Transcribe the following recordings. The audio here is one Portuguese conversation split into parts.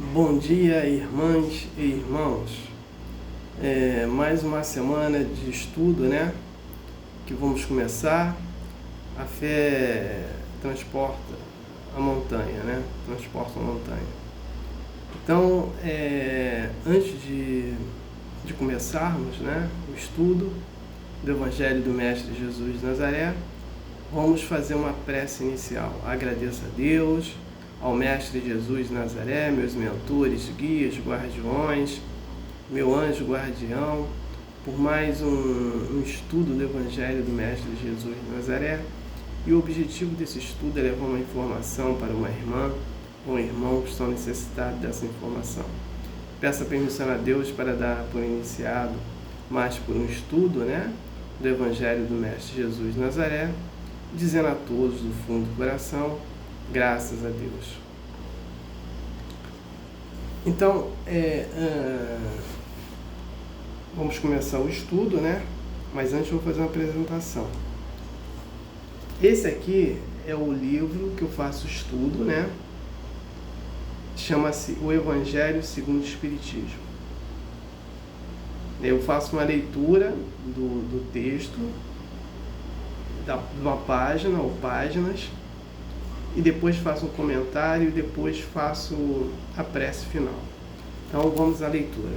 Bom dia, irmãs e irmãos. Mais uma semana de estudo, né? Que vamos começar. A fé transporta a montanha, né? Transporta a montanha. Então, antes de começarmos, né, o estudo do Evangelho do Mestre Jesus de Nazaré, vamos fazer uma prece inicial. Agradeço a Deus, ao Mestre Jesus de Nazaré, meus mentores, guias, guardiões, meu anjo guardião, por mais um estudo do Evangelho do Mestre Jesus de Nazaré. E o objetivo desse estudo é levar uma informação para uma irmã ou um irmão que estão necessitados dessa informação. Peço permissão a Deus para dar por iniciado mais por um estudo, né, do Evangelho do Mestre Jesus de Nazaré, dizendo a todos do fundo do coração, graças a Deus. Então, vamos começar o estudo, né? Mas antes eu vou fazer uma apresentação. Esse aqui é o livro que eu faço estudo, né? Chama-se O Evangelho segundo o Espiritismo. Eu faço uma leitura do texto, de uma página ou páginas, e depois faço um comentário e depois faço a prece final. Então vamos à leitura.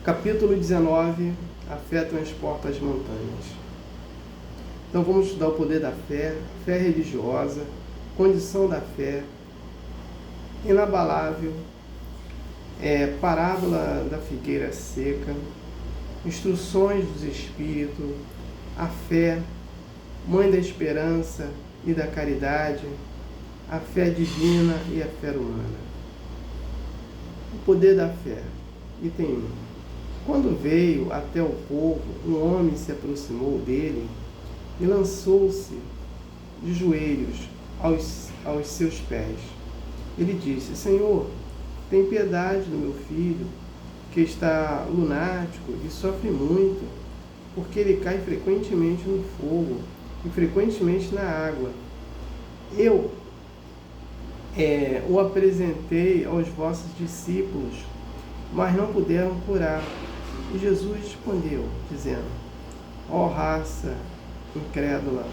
Capítulo 19, a fé transporta as montanhas. Então vamos estudar o poder da fé, fé religiosa, condição da fé, inabalável, parábola da figueira seca, instruções dos Espíritos, a fé, mãe da esperança e da caridade, a fé divina e a fé humana. O poder da fé. Item 1. Quando veio até o povo, um homem se aproximou dele e lançou-se de joelhos aos seus pés. Ele disse: Senhor, tem piedade do meu filho, que está lunático e sofre muito, porque ele cai frequentemente no fogo e frequentemente na água. Eu o apresentei aos vossos discípulos, mas não puderam curar. E Jesus respondeu, dizendo: ó raça incrédula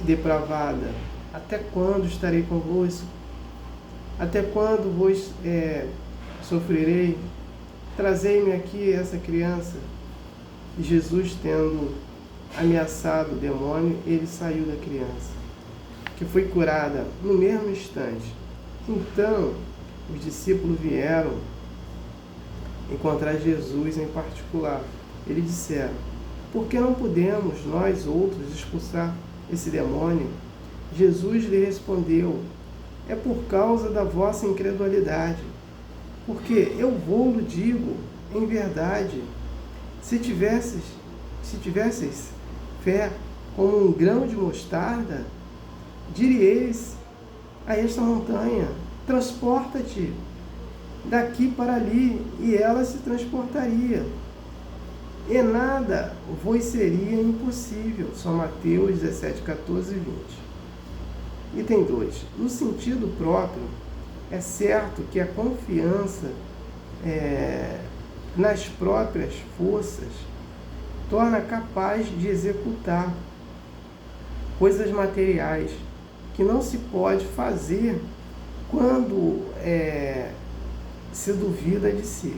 e depravada, até quando estarei convosco? Até quando vos sofrerei? Trazei-me aqui essa criança. E Jesus, tendo ameaçado o demônio, ele saiu da criança, que foi curada no mesmo instante. Então os discípulos vieram encontrar Jesus em particular. Eles disseram: por que não podemos nós outros expulsar esse demônio? Jesus lhe respondeu: é por causa da vossa incredulidade. Porque eu vou-lo digo em verdade, se tivesseis fé como um grão de mostarda, diríeis a esta montanha: transporta-te daqui para ali, e ela se transportaria. E nada vos seria impossível. São Mateus 17, 14 e 20. Item 2. No sentido próprio, é certo que a confiança nas próprias forças torna capaz de executar coisas materiais que não se pode fazer quando se duvida de si.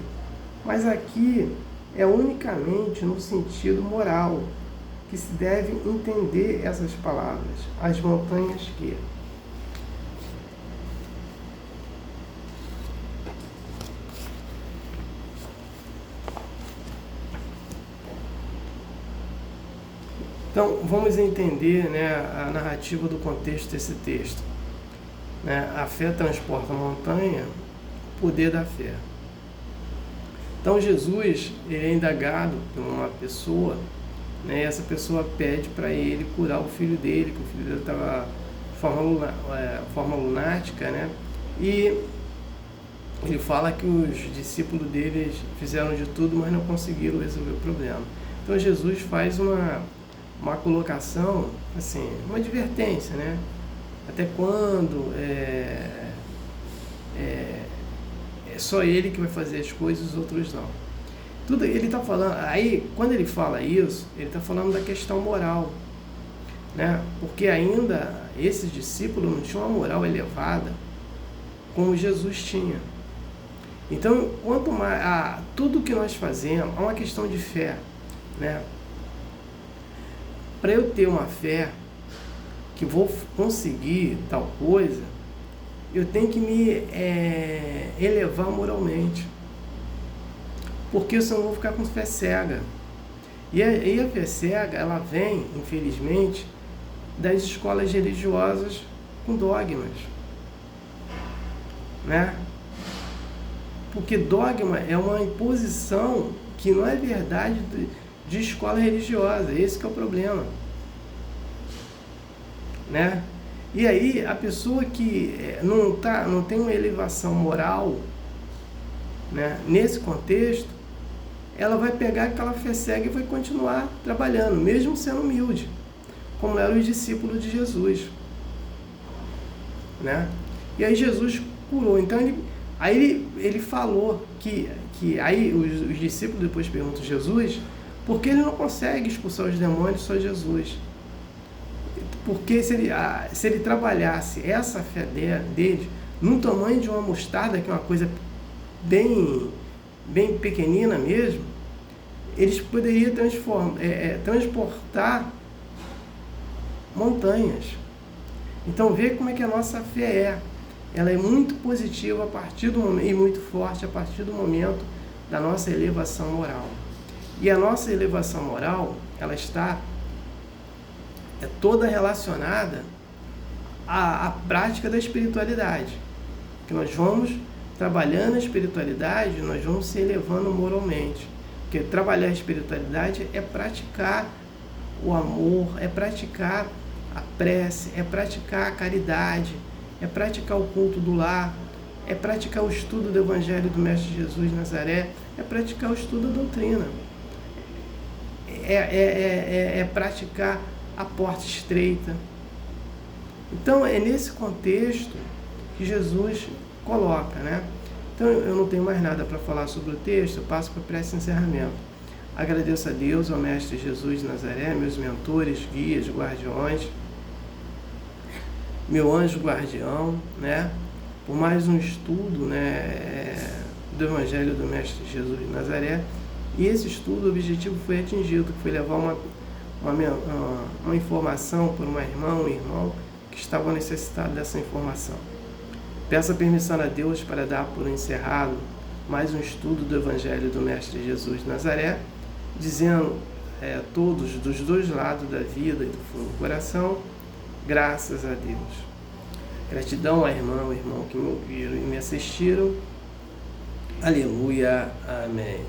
Mas aqui é unicamente no sentido moral que se deve entender essas palavras. As montanhas que... Então, vamos entender, né, a narrativa do contexto desse texto. Né? A fé transporta a montanha, o poder da fé. Então, Jesus ele é indagado por uma pessoa, né, e essa pessoa pede para ele curar o filho dele, que o filho dele estava de forma lunática, né? E ele fala que os discípulos dele fizeram de tudo, mas não conseguiram resolver o problema. Então, Jesus faz uma colocação, assim, uma advertência, né? Até quando só ele que vai fazer as coisas, os outros não. Tudo ele está falando, aí quando ele fala isso, ele está falando da questão moral, né? Porque ainda esses discípulos não tinham uma moral elevada como Jesus tinha. Então, quanto mais tudo que nós fazemos é uma questão de fé, né? Para eu ter uma fé que vou conseguir tal coisa, eu tenho que me elevar moralmente, porque senão eu vou ficar com fé cega. E a fé cega, ela vem, infelizmente, das escolas religiosas com dogmas, né? Porque dogma é uma imposição que não é verdade de escola religiosa. Esse que é o problema, né? E aí a pessoa que não tem uma elevação moral, né, nesse contexto, ela vai pegar aquela fé cega e vai continuar trabalhando, mesmo sendo humilde, como eram os discípulos de Jesus, né? E aí Jesus curou. Então ele falou que aí os discípulos depois perguntam a Jesus por que ele não consegue expulsar os demônios, só Jesus. Porque se ele trabalhasse essa fé dele no tamanho de uma mostarda, que é uma coisa bem pequenina mesmo, eles poderiam transportar montanhas. Então vê como é que a nossa fé é. Ela é muito positiva a partir do momento, e muito forte a partir do momento da nossa elevação moral. E a nossa elevação moral, ela está toda relacionada à prática da espiritualidade. Que nós vamos trabalhando a espiritualidade, nós vamos se elevando moralmente. Porque trabalhar a espiritualidade é praticar o amor, é praticar a prece, é praticar a caridade, é praticar o culto do lar, é praticar o estudo do Evangelho do Mestre Jesus de Nazaré, é praticar o estudo da doutrina, é praticar a porta estreita. Então é nesse contexto que Jesus coloca, né? Então eu não tenho mais nada para falar sobre o texto, eu passo para a prece de encerramento. Agradeço a Deus, ao Mestre Jesus de Nazaré, meus mentores, guias, guardiões, meu anjo guardião, né? Por mais um estudo, né, do Evangelho do Mestre Jesus de Nazaré. E esse estudo, o objetivo foi atingido, que foi levar uma informação para uma irmã, um irmão que estavam necessitados dessa informação. Peço a permissão a Deus para dar por encerrado mais um estudo do Evangelho do Mestre Jesus de Nazaré, dizendo a todos dos dois lados da vida e do fundo do coração, graças a Deus. Gratidão à irmã, ao irmão que me ouviram e me assistiram. Aleluia. Amém.